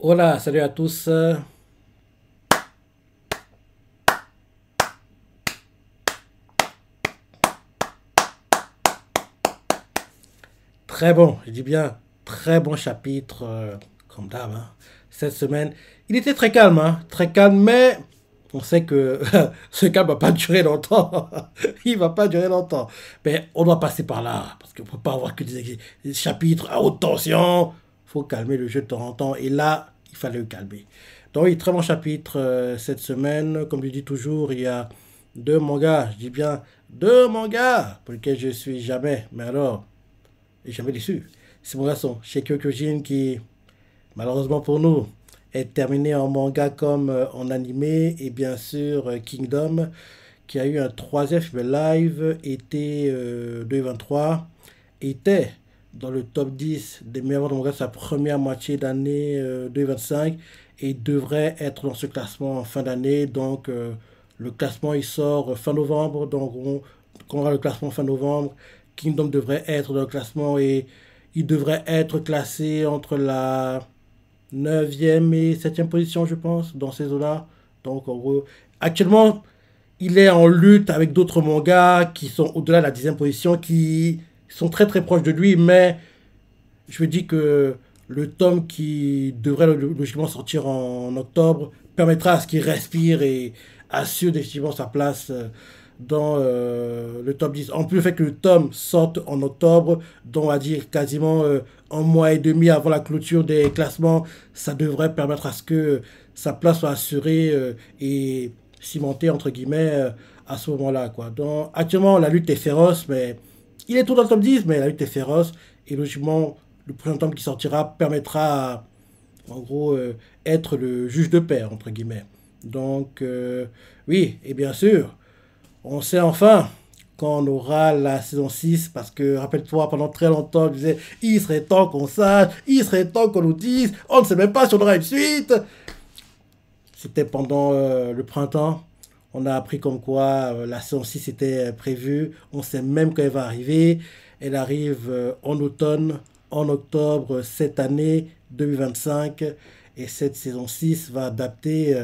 Hola, salut à tous. Très bon, je dis bien très bon chapitre, comme d'hab, hein. Cette semaine. Il était très calme, mais on sait que ce calme va pas durer longtemps. Il va pas durer longtemps. Mais on doit passer par là, parce qu'on peut pas avoir que des chapitres à haute tension. Faut calmer le jeu de temps en temps. Et là, il fallait le calmer. Donc oui, très bon chapitre cette semaine. Comme je dis toujours, il y a deux mangas, je dis bien deux mangas, pour lesquels je suis jamais. Mais alors, jamais déçu. C'est mon garçon, Shekyo Kyojin, qui, malheureusement pour nous, est terminé en manga comme en animé. Et bien sûr, Kingdom, qui a eu un troisième film live été 2023, était dans le top 10 des meilleurs mangas de sa première moitié d'année 2025 et devrait être dans ce classement en fin d'année. Donc, le classement il sort fin novembre. Donc, on aura le classement fin novembre. Kingdom devrait être dans le classement et il devrait être classé entre la neuvième et septième position, je pense, dans ces eaux-là. Donc, en gros, actuellement, il est en lutte avec d'autres mangas qui sont au-delà de la dixième position, qui sont très très proches de lui, mais je me dis que le tome qui devrait logiquement sortir en octobre permettra à ce qu'il respire et assure définitivement sa place dans le top 10. En plus, le fait que le tome sorte en octobre, dont on va dire quasiment un mois et demi avant la clôture des classements, ça devrait permettre à ce que sa place soit assurée et cimentée, entre guillemets, à ce moment-là, quoi. Donc, actuellement, la lutte est féroce, mais il est tout dans le top 10, mais la lutte est féroce. Et logiquement, le prochain tome qui sortira permettra, en gros, être le juge de paix, entre guillemets. Donc, oui, et bien sûr, on sait enfin quand on aura la saison 6 parce que, rappelle-toi, pendant très longtemps, on disait, il serait temps qu'on sache, il serait temps qu'on nous dise, on ne sait même pas si on aura une suite. C'était pendant le printemps. On a appris comme quoi la saison 6 était prévue. On sait même quand elle va arriver. Elle arrive en automne, en octobre cette année 2025. Et cette saison 6 va adapter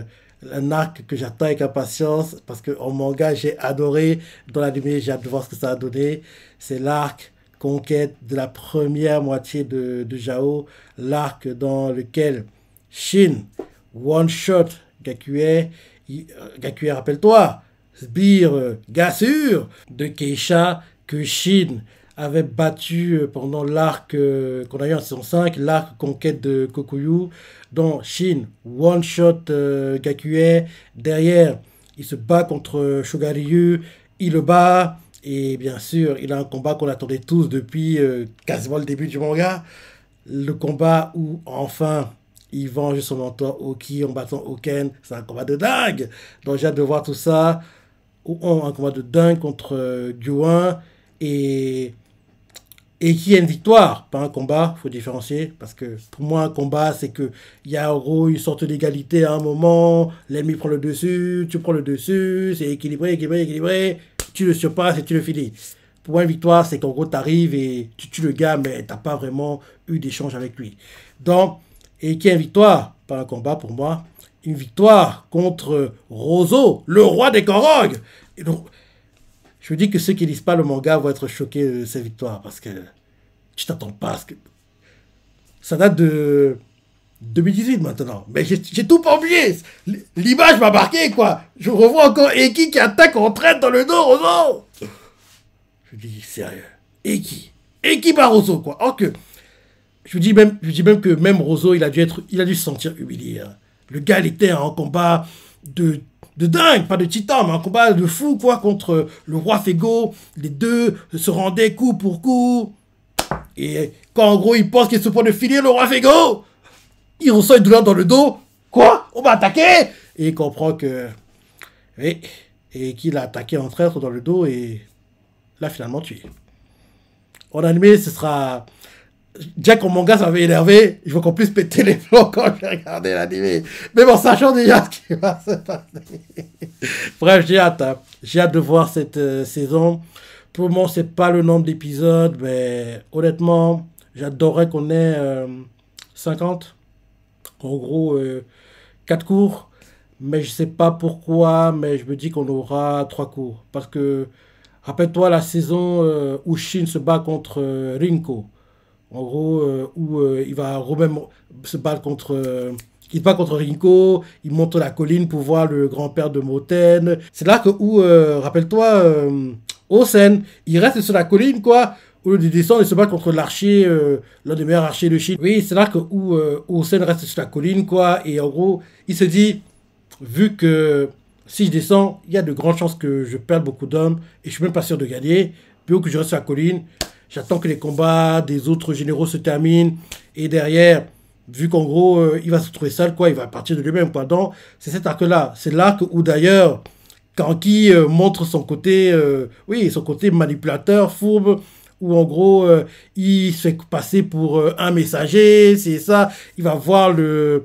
un arc que j'attends avec impatience parce qu'en manga j'ai adoré. Dans l'anime j'ai hâte de voir ce que ça a donné. C'est l'arc conquête de la première moitié de Jao. L'arc dans lequel Shin one shot Gakue, Gakue, rappelle-toi, sbire, Gassure de Keisha que Shin avait battu pendant l'arc qu'on a eu en saison 5, l'arc conquête de Kokuyu, dont Shin one-shot Gakue. Derrière, il se bat contre Shogaryu, il le bat, et bien sûr, il a un combat qu'on attendait tous depuis quasiment le début du manga. Le combat où enfin il venge son mentor Oki en battant Oken, c'est un combat de dingue. Donc j'ai hâte de voir tout ça. Un combat de dingue contre Gyuan et qui a une victoire, pas un combat, faut différencier, parce que pour moi un combat c'est que il y a en gros une sorte d'égalité à un moment, l'ennemi prend le dessus, tu prends le dessus, c'est équilibré, équilibré, équilibré, tu le surpasses et tu le finis. Pour moi une victoire c'est qu'en gros tu arrives et tu tues le gars mais t'as pas vraiment eu d'échange avec lui. Donc, et qui a une victoire, pas un combat pour moi, une victoire contre Rozo, le roi des Korogs. Et donc, je me dis que ceux qui lisent pas le manga vont être choqués de ces victoires parce que tu t'attends pas à ce que. Ça date de 2018 maintenant. Mais j'ai tout pas oublié. L'image m'a marqué, quoi. Je revois encore Eki qui attaque en traite dans le dos, Rozo. Je me dis, sérieux. Eki Barroso, quoi. Or que, je dis même que même Rozo, il a dû se sentir humilié, hein. Le gars, il était en combat de, de dingue, pas de titan, mais un combat de fou, quoi, contre le roi Fego. Les deux se rendaient coup pour coup. Et quand, en gros, il pense qu'il se point de finir le roi Fego, il ressent une douleur dans le dos. Quoi? On m'a attaqué? Et il comprend que. Oui. Et qu'il a attaqué un traître dans le dos et l'a finalement tué. En animé, ce sera. Jack en manga, ça m'avait énervé. Je veux qu'on puisse péter les plombs quand je vais regarder l'animé. Même en sachant déjà ce qui va se passer. Bref, j'ai hâte, hein. J'ai hâte de voir cette saison. Pour le moment, c'est pas le nombre d'épisodes, mais honnêtement, j'adorerais qu'on ait 50. En gros, 4 cours. Mais je sais pas pourquoi, mais je me dis qu'on aura 3 cours. Parce que, rappelle-toi la saison où Shin se bat contre Rinko. En gros, où il va même se battre contre. Il se bat contre Rinko, il monte la colline pour voir le grand-père de Moten. C'est là que, où, rappelle-toi, Osen, il reste sur la colline, quoi. Au lieu de descendre, il se bat contre l'archer, l'un des meilleurs archers de Chine. Oui, c'est là que, où Osen reste sur la colline, quoi. Et en gros, il se dit, vu que si je descends, il y a de grandes chances que je perde beaucoup d'hommes et je suis même pas sûr de gagner. Puis que je reste sur la colline, j'attends que les combats des autres généraux se terminent et derrière, vu qu'en gros, il va se trouver seul, quoi, il va partir de lui-même, quoi. Donc, c'est cet arc-là. C'est l'arc où d'ailleurs, Kanki montre son côté, oui, son côté manipulateur, fourbe, où en gros, il se fait passer pour un messager, c'est ça, il va voir le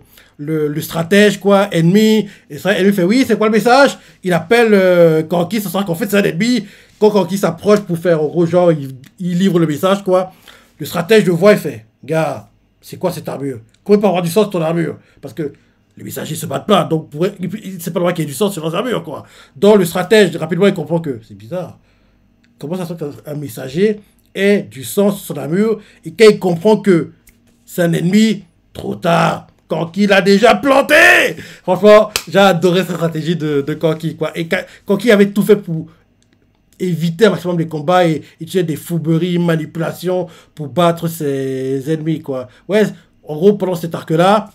stratège, quoi, ennemi. Et ça, ennemi fait, oui, c'est quoi le message? Il appelle Kanki, ça sera qu'en fait, c'est un ennemi. Quand Kanki s'approche pour faire, en gros, genre, il livre le message, quoi. Le stratège le voit et fait, gars, c'est quoi cette armure? Comment peut avoir du sens ton armure? Parce que les messagers se battent pas, donc c'est pas le droit qu'il y ait du sens sur leurs armures, quoi. Donc le stratège, rapidement, il comprend que c'est bizarre. Comment ça se fait qu'un messager ait du sens sur son armure et qu'il comprend que c'est un ennemi, trop tard. Kanki l'a déjà planté. Franchement, j'ai adoré cette stratégie de Kanki, quoi. Et Kanki avait tout fait pour éviter un maximum les combats et utiliser des fourberies, manipulations pour battre ses ennemis, quoi. Ouais, en gros, pendant cet arc-là,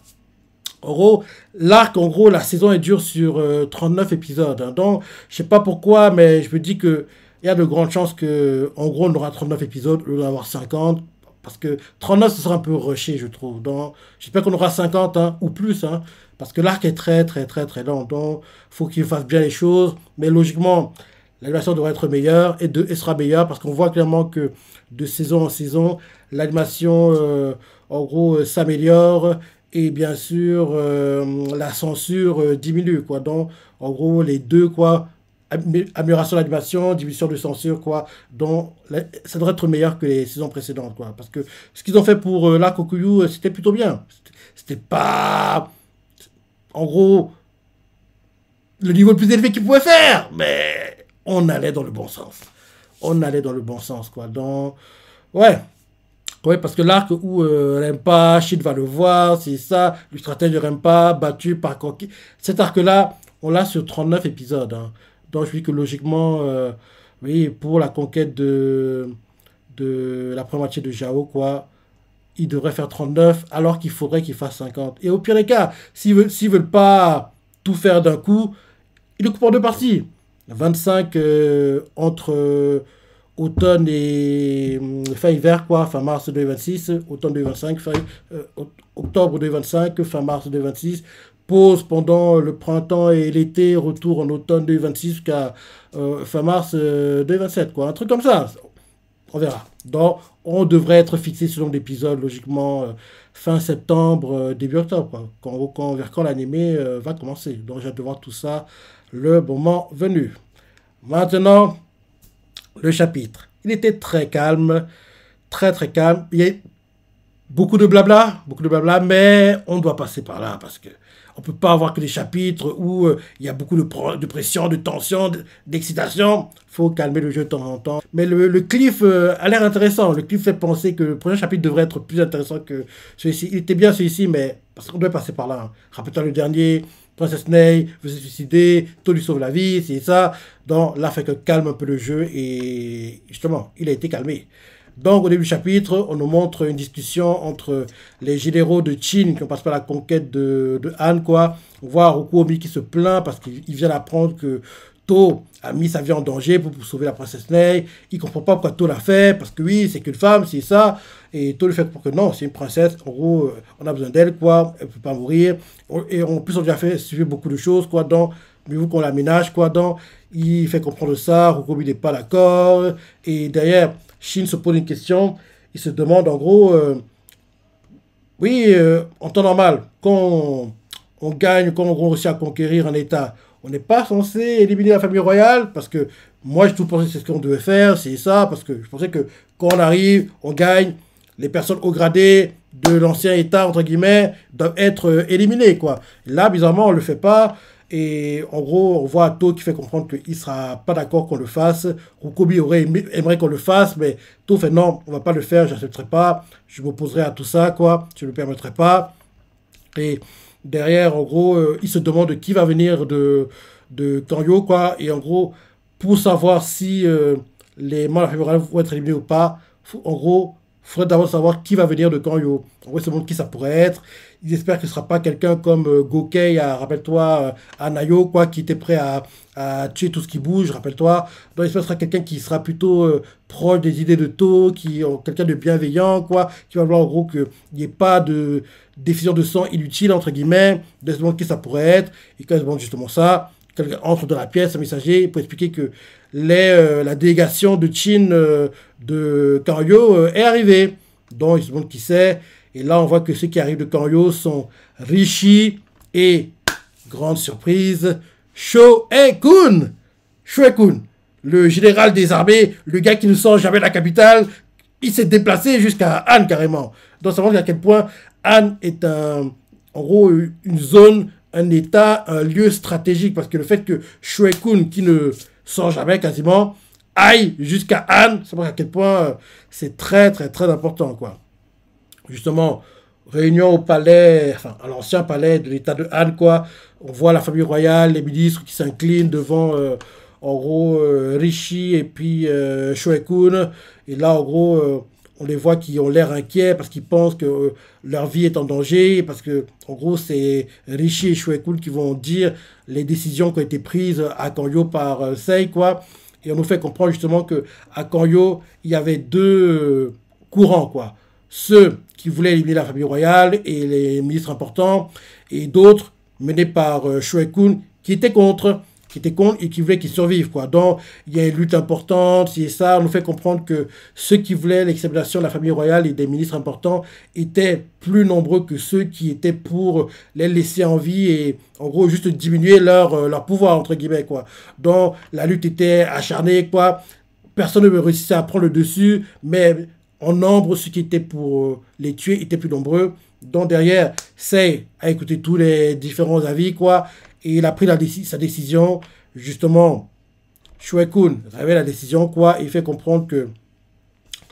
en gros, l'arc, en gros, la saison est dure sur 39 épisodes. Hein. Donc, je sais pas pourquoi, mais je me dis que il y a de grandes chances que, en gros, on aura 39 épisodes au lieu d'avoir 50. Parce que 39, ce sera un peu rushé, je trouve. Donc, j'espère qu'on aura 50 hein, ou plus. Hein, parce que l'arc est très, très, très, très lent. Donc, il faut qu'il fasse bien les choses. Mais logiquement, l'animation devrait être meilleure et sera meilleure parce qu'on voit clairement que de saison en saison, l'animation, en gros, s'améliore et bien sûr, la censure diminue, quoi. Donc, en gros, les deux, quoi, amélioration de l'animation, diminution de censure, quoi. Donc, ça devrait être meilleur que les saisons précédentes, quoi. Parce que ce qu'ils ont fait pour la Kokuyu, c'était plutôt bien. C'était pas, en gros, le niveau le plus élevé qu'ils pouvaient faire, mais on allait dans le bon sens. On allait dans le bon sens, quoi. Donc, ouais. Ouais, parce que l'arc où Rempa, Shin va le voir, c'est ça, le stratège de Rempa, battu par Koki. Cet arc-là, on l'a sur 39 épisodes. Hein. Donc, je dis que logiquement, oui, pour la conquête de la première moitié de Jao, quoi, il devrait faire 39, alors qu'il faudrait qu'il fasse 50. Et au pire des cas, s'ils veulent pas tout faire d'un coup, ils le coupent en deux parties. 25 entre automne et fin hiver, quoi, fin mars 2026, automne 2025, octobre 2025, fin mars 2026, pause pendant le printemps et l'été, retour en automne 2026 jusqu'à fin mars 2027, quoi, un truc comme ça. On verra. Donc, on devrait être fixé sur l'épisode, logiquement, fin septembre, début octobre, quoi, vers quand l'animé va commencer. Donc, j'ai hâte de voir tout ça le moment venu. Maintenant, le chapitre. Il était très calme, très très calme. Il y a beaucoup de blabla, mais on doit passer par là parce que on peut pas avoir que des chapitres où il y a beaucoup de pression, de tension, d'excitation. Il faut calmer le jeu de temps en temps. Mais le cliff a l'air intéressant. Le cliff fait penser que le prochain chapitre devrait être plus intéressant que celui-ci. Il était bien celui-ci, mais parce qu'on doit passer par là. Hein. Rappelle-toi le dernier, Princess Ney veut se suicider, Tau lui sauve la vie, c'est ça. Donc là, fait que calme un peu le jeu et justement, il a été calmé. Donc, au début du chapitre, on nous montre une discussion entre les généraux de Qin qui ont passé par la conquête de Han, quoi. On voit Rokuomi qui se plaint parce qu'il vient d'apprendre que To a mis sa vie en danger pour sauver la princesse Ney. Il comprend pas pourquoi To l'a fait, parce que oui, c'est qu'une femme, c'est ça. Et To le fait pour que non, c'est une princesse. En gros, on a besoin d'elle, quoi. Elle peut pas mourir. Et en plus, on lui a fait suivre beaucoup de choses, quoi. Donc, mieux vaut qu'on l'aménage, quoi. Donc, il fait comprendre ça. Rokuomi n'est pas d'accord. Et derrière, Shin se pose une question. Il se demande, en gros, oui, en temps normal, quand on gagne, quand on réussit à conquérir un État, on n'est pas censé éliminer la famille royale, parce que moi, j'ai tout pensé que c'est ce qu'on devait faire, c'est ça, parce que je pensais que quand on arrive, on gagne, les personnes haut gradées de l'ancien État, entre guillemets, doivent être éliminées, quoi. Là, bizarrement, on le fait pas. Et en gros, on voit Ato qui fait comprendre qu'il ne sera pas d'accord qu'on le fasse. Rukobi aimerait qu'on le fasse, mais To fait non, on va pas le faire, j'accepterai pas, je m'opposerai à tout ça, quoi, je ne le permettrai pas. Et derrière, en gros, il se demande qui va venir de Kanyo, quoi. Et en gros, pour savoir si les membres de la famille royale vont être éliminés ou pas, en gros, il faudrait d'abord savoir qui va venir de Kanyo. En gros, ils se demandent qui ça pourrait être. Ils espèrent que ce ne sera pas quelqu'un comme Gokei, rappelle-toi, Anayo, quoi, qui était prêt à tuer tout ce qui bouge, rappelle-toi. Donc, j'espère que ce sera quelqu'un qui sera plutôt proche des idées de To, quelqu'un de bienveillant, quoi, qui va vouloir en gros qu'il n'y ait pas de décision de sang inutile, entre guillemets, de se demander qui ça pourrait être. Et quand ils se demandent justement ça, quelqu'un entre dans la pièce, un messager, pour expliquer que la délégation de Chin de Kanryo est arrivée. Donc, ils se demandent qui c'est. Et là, on voit que ceux qui arrivent de Kanryo sont Rishi et, grande surprise, Shoei-kun. Shoei-kun, le général des armées, le gars qui ne sort jamais de la capitale, il s'est déplacé jusqu'à Han carrément. Donc, ça montre à quel point Han est en gros une zone, un état, un lieu stratégique. Parce que le fait que Shoei-kun, qui ne sort jamais quasiment, aille jusqu'à Han, ça montre à quel point c'est très, très, très important, quoi. Justement, réunion au palais, enfin, à l'ancien palais de l'état de Han, quoi. On voit la famille royale, les ministres qui s'inclinent devant, en gros, Rishi et puis Shoei-kun. Et là, en gros, on les voit qui ont l'air inquiets parce qu'ils pensent que leur vie est en danger. Parce que, en gros, c'est Rishi et Shoei-kun qui vont dire les décisions qui ont été prises à Kanryo par Sei, quoi. Et on nous fait comprendre justement qu'à Kanryo, il y avait deux courants, quoi. Ceux qui voulaient éliminer la famille royale et les ministres importants, et d'autres menés par Shoei-kun qui étaient contre et qui voulaient qu'ils survivent, quoi. Donc, il y a une lutte importante, et ça, on nous fait comprendre que ceux qui voulaient l'extermination de la famille royale et des ministres importants étaient plus nombreux que ceux qui étaient pour les laisser en vie et, en gros, juste diminuer leur pouvoir, entre guillemets, quoi. Donc, la lutte était acharnée, quoi. Personne ne réussissait à prendre le dessus, mais en nombre, ceux qui étaient pour les tuer étaient plus nombreux. Donc derrière, Sei a écouté tous les différents avis, quoi. Et il a pris sa décision. Justement, Shoei-kun avait la décision, quoi. Et il fait comprendre que,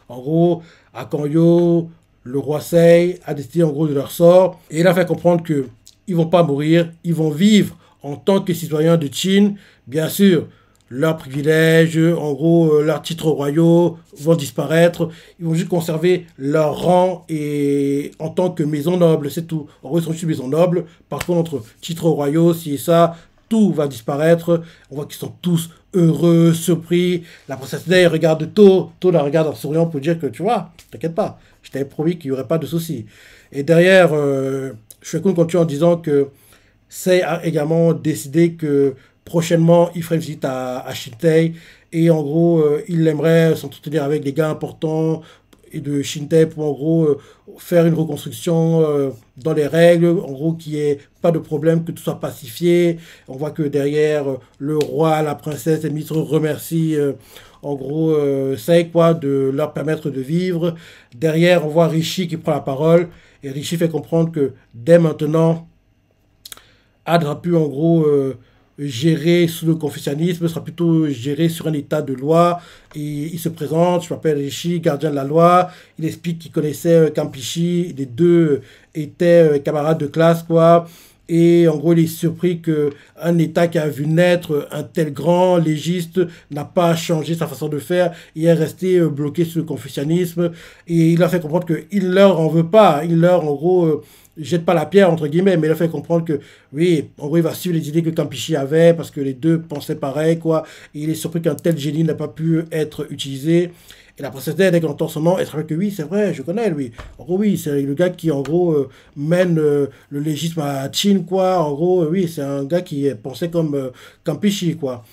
en gros, à Kanryo, le roi Sei a décidé, en gros, de leur sort. Et il a fait comprendre que ils vont pas mourir. Ils vont vivre en tant que citoyens de Qin. Bien sûr, leurs privilèges, en gros, leurs titres royaux vont disparaître. Ils vont juste conserver leur rang et en tant que maison noble, c'est tout. En gros, ils sont juste maison noble. Par contre, titres royaux, si et ça, tout va disparaître. On voit qu'ils sont tous heureux, surpris. La princesse Nei regarde To. To la regarde en souriant pour dire que, tu vois, t'inquiète pas, je t'avais promis qu'il n'y aurait pas de soucis. Et derrière, Shoei-kun continue en disant que Sei a également décidé que prochainement, il ferait une visite à Shintei. Et en gros, il aimerait s'entretenir avec des gars importants et de Shintei pour en gros faire une reconstruction dans les règles. En gros, qu'il n'y ait pas de problème, que tout soit pacifié. On voit que derrière, le roi, la princesse, les ministres remercient en gros Sei, quoi, de leur permettre de vivre. Derrière, on voit Rishi qui prend la parole. Et Rishi fait comprendre que dès maintenant, Ad a pu en gros géré sous le confucianisme, sera plutôt géré sur un état de loi. Et il se présente, je m'appelle Rishi, gardien de la loi. Il explique qu'il connaissait Kampishi, les deux étaient camarades de classe, quoi. Et en gros, il est surpris qu'un État qui a vu naître un tel grand légiste n'a pas changé sa façon de faire. Il est resté bloqué sur le confucianisme. Et il a fait comprendre qu'il ne leur en veut pas. Il leur, en gros, jette pas la pierre, entre guillemets, mais il a fait comprendre que, oui, en gros, il va suivre les idées que Kampishi avait, parce que les deux pensaient pareil, quoi. Et il est surpris qu'un tel génie n'a pas pu être utilisé. Et la princesse Nei, dès qu'elle entend son nom, elle se rappelle que oui, c'est vrai, je connais lui. En gros, oui, c'est le gars qui, en gros, mène le légisme à Qin, quoi. En gros, oui, c'est un gars qui pensait comme Kampishi, quoi.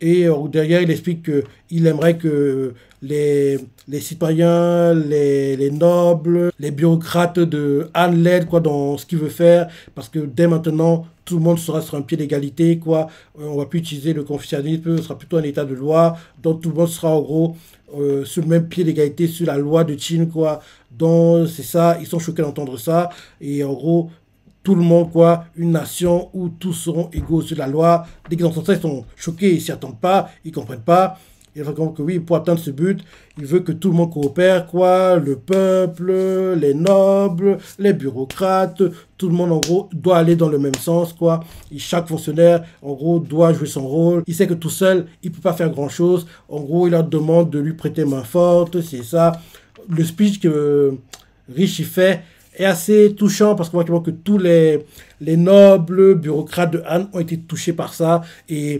Et derrière, il explique qu'il aimerait que les citoyens, les nobles, les bureaucrates de Han l'aident quoi, dans ce qu'il veut faire, parce que dès maintenant, tout le monde sera sur un pied d'égalité, quoi. On va plus utiliser le confucianisme, ce sera plutôt un état de loi, donc tout le monde sera en gros sur le même pied d'égalité sur la loi de Chine, quoi. Donc c'est ça, ils sont choqués d'entendre ça, et en gros, tout le monde, quoi, une nation où tous seront égaux sur la loi. Dès qu'ils entendent ça, ils sont choqués, ils ne s'y attendent pas, ils ne comprennent pas. Il faut comprendre que oui, pour atteindre ce but, il veut que tout le monde coopère, quoi, le peuple, les nobles, les bureaucrates, tout le monde, en gros, doit aller dans le même sens, quoi. Et chaque fonctionnaire, en gros, doit jouer son rôle. Il sait que tout seul, il ne peut pas faire grand-chose. En gros, il leur demande de lui prêter main forte, c'est ça. Le speech que Rich, il fait, est assez touchant parce qu'on voit que tous les nobles bureaucrates de Han ont été touchés par ça et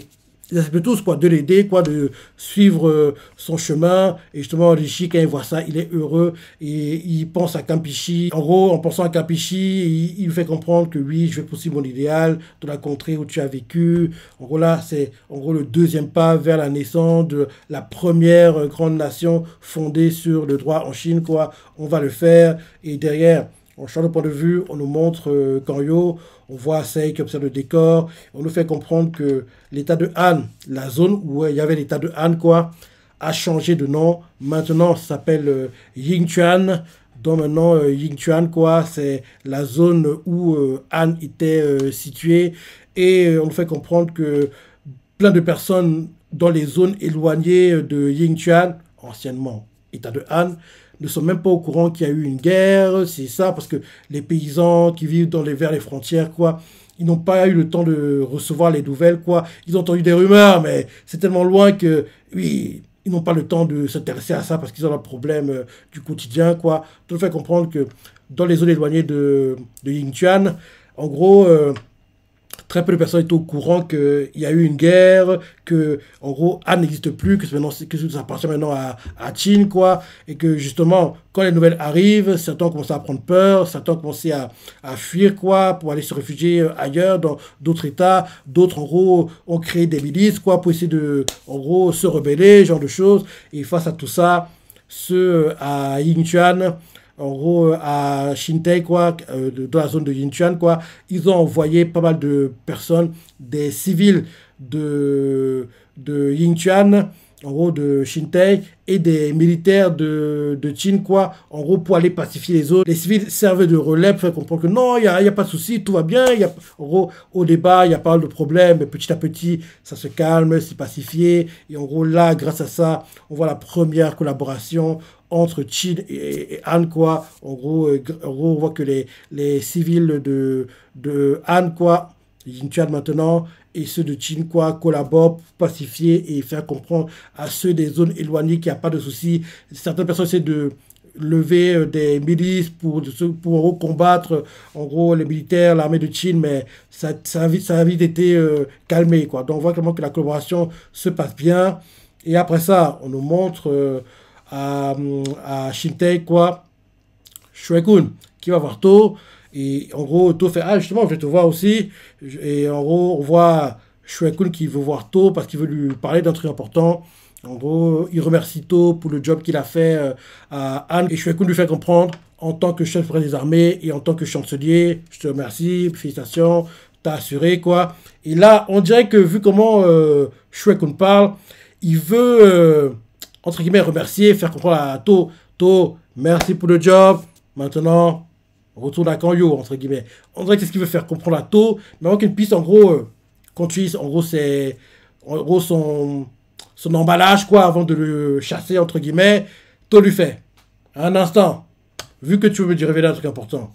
ils acceptent tous quoi, de l'aider, quoi, de suivre son chemin. Et justement, Rishi, quand il voit ça, il est heureux et il pense à Campichi. En gros, en pensant à Campichi, il fait comprendre que oui, je vais poursuivre mon idéal de la contrée où tu as vécu. En gros, là, c'est en gros le deuxième pas vers la naissance de la première grande nation fondée sur le droit en Chine, quoi. On va le faire. Et derrière, on change de point de vue, on nous montre Kanyo, on voit Sei qui observe le décor, on nous fait comprendre que l'état de Han, la zone où il y avait l'état de Han, quoi, a changé de nom. Maintenant, ça s'appelle Yingchuan. Donc maintenant, Yingchuan, quoi, c'est la zone où Han était situé. Et on nous fait comprendre que plein de personnes dans les zones éloignées de Yingchuan, anciennement état de Han, ne sont même pas au courant qu'il y a eu une guerre, c'est ça, parce que les paysans qui vivent vers les frontières, quoi, ils n'ont pas eu le temps de recevoir les nouvelles, quoi. Ils ont entendu des rumeurs, mais c'est tellement loin que, oui, ils n'ont pas le temps de s'intéresser à ça parce qu'ils ont un problème du quotidien, quoi. Tout le fait comprendre que dans les zones éloignées de Yingchuan, en gros, très peu de personnes étaient au courant qu'il y a eu une guerre, que en gros Han n'existe plus, que, maintenant, que ça appartient maintenant à Chine, quoi, et que justement, quand les nouvelles arrivent, certains commencent à prendre peur, certains commencent à fuir, quoi, pour aller se réfugier ailleurs, dans d'autres États, d'autres, en gros, ont créé des milices, quoi, pour essayer de, en gros, se rebeller, genre de choses, et face à tout ça, ceux à Yingchuan, en gros, à Xintai, quoi, dans la zone de Yinchuan, quoi, ils ont envoyé pas mal de personnes, des civils de Yinchuan, en gros, de Xintai, et des militaires de Qin, quoi, en gros, pour aller pacifier les autres. Les civils servaient de relais pour faire comprendre que non, il y a pas de souci, tout va bien. En gros, au débat, il y a pas mal de problèmes, mais petit à petit, ça se calme, c'est pacifié. Et en gros, là, grâce à ça, on voit la première collaboration entre Qin et Han, quoi. En gros, on voit que les civils de Han, quoi, Yinchuan maintenant, et ceux de Qin, quoi, collaborent pour pacifier et faire comprendre à ceux des zones éloignées qu'il n'y a pas de soucis. Certaines personnes essaient de lever des milices pour combattre en gros les militaires, l'armée de Chine, mais ça a vite été calmé, quoi. Donc on voit clairement que la collaboration se passe bien. Et après ça, on nous montre à Shintai, quoi, Shuekun, qui va voir To. Et en gros, To fait, ah justement, je vais te voir aussi. Et en gros, on voit Shuekun qui veut voir To parce qu'il veut lui parler d'un truc important. En gros, il remercie To pour le job qu'il a fait à Han. Et Shuekun lui fait comprendre, en tant que chef des armées et en tant que chancelier, je te remercie, félicitations, t'as assuré, quoi. Et là, on dirait que vu comment Shuekun parle, il veut entre guillemets, remercier, faire comprendre à To, To, merci pour le job, maintenant, retourne à Kanyo, entre guillemets. On dirait que c'est ce qu'il veut faire comprendre à To, mais avec une piste, en gros, continue, en gros, c'est, en gros, son emballage, quoi, avant de le chasser, entre guillemets, To lui fait, un instant, vu que tu veux me révéler un truc important,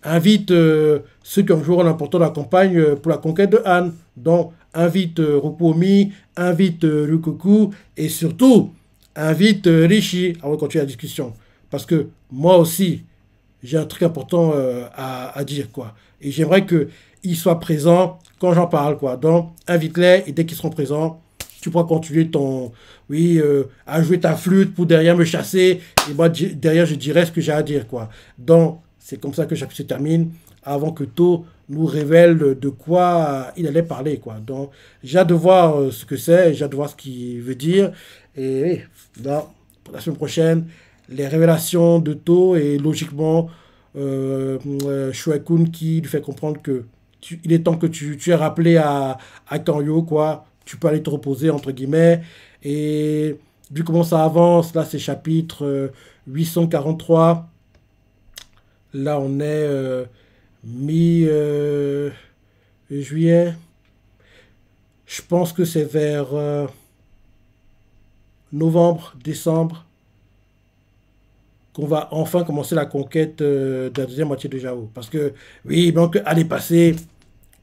invite ceux qui ont joué un rôle important dans la campagne pour la conquête de Han, donc, invite Rupomi, invite Lukoku et surtout invite Rishi avant de continuer la discussion. Parce que moi aussi, j'ai un truc important à dire, quoi. Et j'aimerais qu'ils soient présents quand j'en parle, quoi. Donc, invite-les et dès qu'ils seront présents, tu pourras continuer à jouer ta flûte pour derrière me chasser. Et moi, derrière, je dirai ce que j'ai à dire, quoi. Donc, c'est comme ça que chaque se termine avant que To nous révèle de quoi il allait parler, quoi. Donc, j'ai hâte de voir ce que c'est, j'ai hâte de voir ce qu'il veut dire. Et oui, là, pour la semaine prochaine, les révélations de To et logiquement, Shuai-kun qui lui fait comprendre que il est temps que tu es rappelé à Kanyo, quoi. Tu peux aller te reposer, entre guillemets. Et vu comment ça avance, là, c'est chapitre 843. Là, on est mi-juillet. Je pense que c'est vers novembre, décembre qu'on va enfin commencer la conquête de la deuxième moitié de Jao. Parce que, oui, donc, année passée,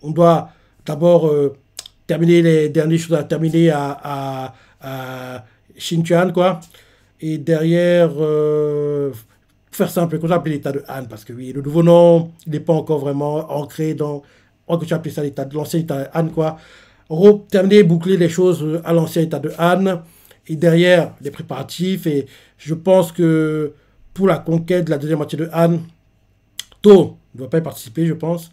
on doit d'abord terminer les dernières choses à terminer à Xinjiang, quoi. Et derrière, faire simple, qu'on appelle l'état de Han, parce que oui, le nouveau nom, il n'est pas encore vraiment ancré dans, on que tu appelles ça l'état de l'ancien état de Han, quoi. En gros, terminer, boucler les choses à l'ancien état de Han, et derrière, les préparatifs, et je pense que pour la conquête de la deuxième moitié de Han, To ne doit pas y participer, je pense.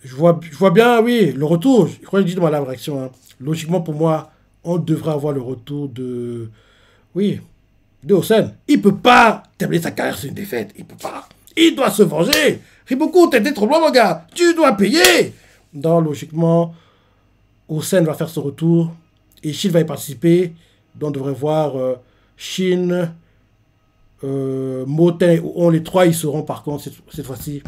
Je vois bien, oui, le retour. Je crois que je dis dans la réaction, hein. Logiquement, pour moi, on devrait avoir le retour de. Oui, de Osen. Il peut pas terminer sa carrière sur une défaite. Il peut pas. Il doit se venger. Riboku, t'es trop loin, mon gars. Tu dois payer. Donc, logiquement, Osen va faire son retour. Et Shin va y participer. Donc, on devrait voir Shin, Moten et On. Les trois, ils seront, par contre, cette fois-ci.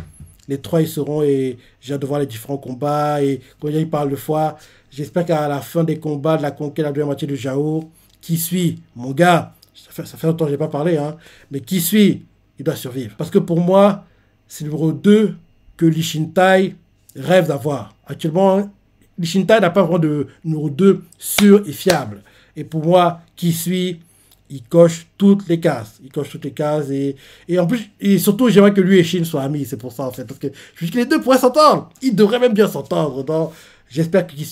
Les trois, ils seront et j'ai hâte de voir les différents combats. Et quand il parle de foi, j'espère qu'à la fin des combats de la conquête de la deuxième moitié de Jao, qui suit, mon gars, ça fait longtemps que je n'ai pas parlé, hein, mais qui suit, il doit survivre. Parce que pour moi, c'est le numéro 2 que Lee Shin-tai rêve d'avoir. Actuellement, Lee Shin-tai n'a pas vraiment de numéro 2 sûr et fiable. Et pour moi, qui suit, il coche toutes les cases. Il coche toutes les cases. Et en plus, et surtout, j'aimerais que lui et Shin soient amis. C'est pour ça, en fait. Parce que je dis que les deux pourraient s'entendre. Ils devraient même bien s'entendre. Donc, j'espère qu'il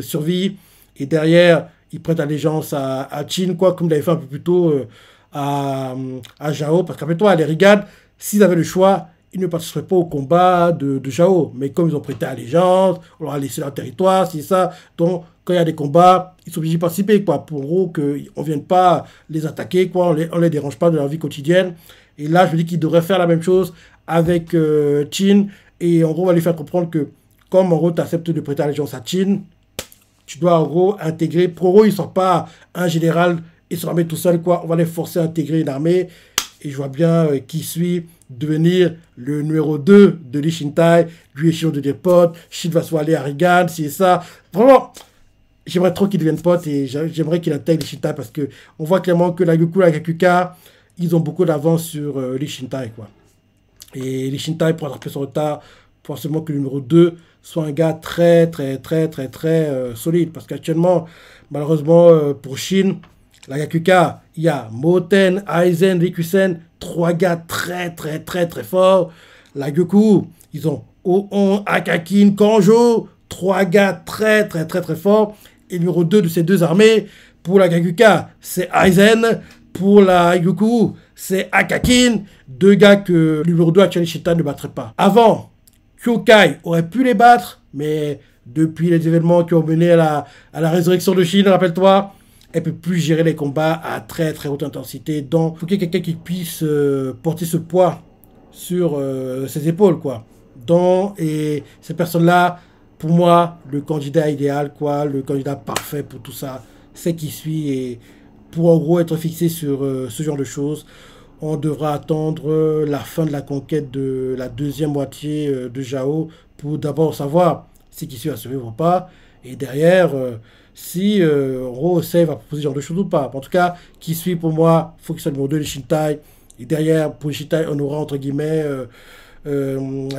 survit. Et derrière, il prête allégeance à Shin, quoi, comme il avait fait un peu plus tôt à Jao. Parce qu'après-toi, les Rigad, s'ils avaient le choix, ils ne participeraient pas au combat de Jao. Mais comme ils ont prêté allégeance, on leur a laissé leur territoire, c'est ça. Donc, quand il y a des combats, ils sont obligés de participer, quoi, pour qu'on ne vienne pas les attaquer, quoi, on les dérange pas de leur vie quotidienne. Et là, je me dis qu'ils devraient faire la même chose avec Chin, et en gros, on va lui faire comprendre que, comme en gros, tu acceptes de prêter allégeance à Chin, tu dois en gros intégrer, pour gros, ils ne sont pas un général, ils sont armés tout seuls, quoi, on va les forcer à intégrer une armée, et je vois bien qui suit devenir le numéro 2 de Lee Shin-tai, lui et Shin de des potes, Shin va se aller à Rigan, c'est ça, vraiment. J'aimerais trop qu'ils deviennent potes et j'aimerais qu'ils intègrent Lee Shin-tai parce que on voit clairement que la Goku et la Gakuka, ils ont beaucoup d'avance sur Lee Shin-tai, quoi. Et Lee Shin-tai pourra rattraper son retard pour seulement que le numéro 2 soit un gars très solide. Parce qu'actuellement, malheureusement, pour Shin, la Gakuka, il y a Moten, Aizen, Rikusen, trois gars très forts. La Goku, ils ont Oon, Akakin, Kanjo, trois gars très forts. Et le numéro 2 de ces deux armées, pour la Gakuka, c'est Aizen. Pour la Goku, c'est Akakin. Deux gars que le numéro 2 actuel Shita ne battrait pas. Avant, Kyokai aurait pu les battre, mais depuis les événements qui ont mené à la résurrection de Shin, rappelle-toi, elle ne peut plus gérer les combats à très haute intensité. Donc, il faut qu'il y ait quelqu'un qui puisse porter ce poids sur ses épaules, quoi. Donc, et ces personnes-là, pour moi, le candidat idéal, quoi, le candidat parfait pour tout ça, c'est qui suit. Et pour en gros être fixé sur ce genre de choses, on devra attendre la fin de la conquête de la deuxième moitié de Jao pour d'abord savoir si qui suit va survivre ou pas. Et derrière, si en gros, Sei va proposer ce genre de choses ou pas. En tout cas, qui suit pour moi, il faut qu'il soit le numéro 2 de Shin-tai. Et derrière, pour Shin-tai, on aura entre guillemets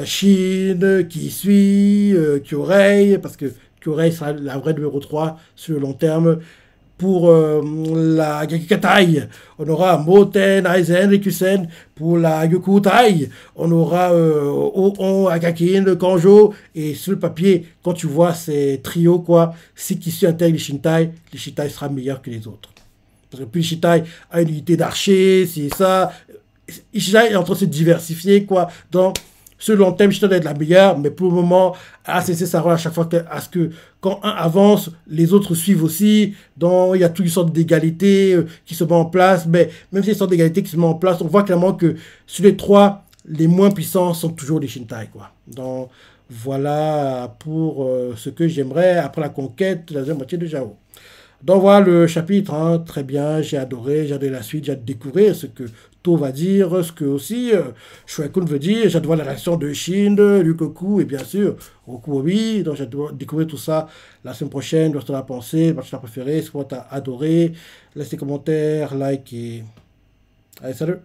Shin, qui suit, Kyorei, parce que Kyorei sera la vraie numéro 3 sur le long terme. Pour la Gakukatai, on aura Moten, Aizen, Rikusen. Pour la Gokutai, on aura Oon, Akakin, Kanjo. Et sur le papier, quand tu vois ces trios, quoi, si Kisui intègre les Shin-tai sera meilleur que les autres. Parce que plus Shin-tai a une unité d'archer, c'est ça. Shin-tai est en train de se diversifier, quoi. Donc, Sur le long terme, je dois être la meilleure, mais pour le moment, ACC s'arrête à chaque fois à ce que quand un avance, les autres suivent aussi. Donc, il y a toute une sorte d'égalité qui se met en place. Mais même si il y a une sorte d'égalité qui se met en place, on voit clairement que sur les trois, les moins puissants sont toujours les Shintai, quoi. Donc, voilà pour ce que j'aimerais après la conquête de la deuxième moitié de Jao. Donc voilà le chapitre, hein, très bien, j'ai adoré la suite, j'ai hâte de découvrir ce que To va dire, ce que aussi Shuai-kun veut dire, j'ai hâte de voir la réaction de Shin, de Ryukoku et bien sûr Okuobi, donc j'ai hâte de découvrir tout ça la semaine prochaine, de ce que tu as pensé, ce que tu as préféré, ce que tu as adoré, laisse des commentaires, like et... Allez, salut!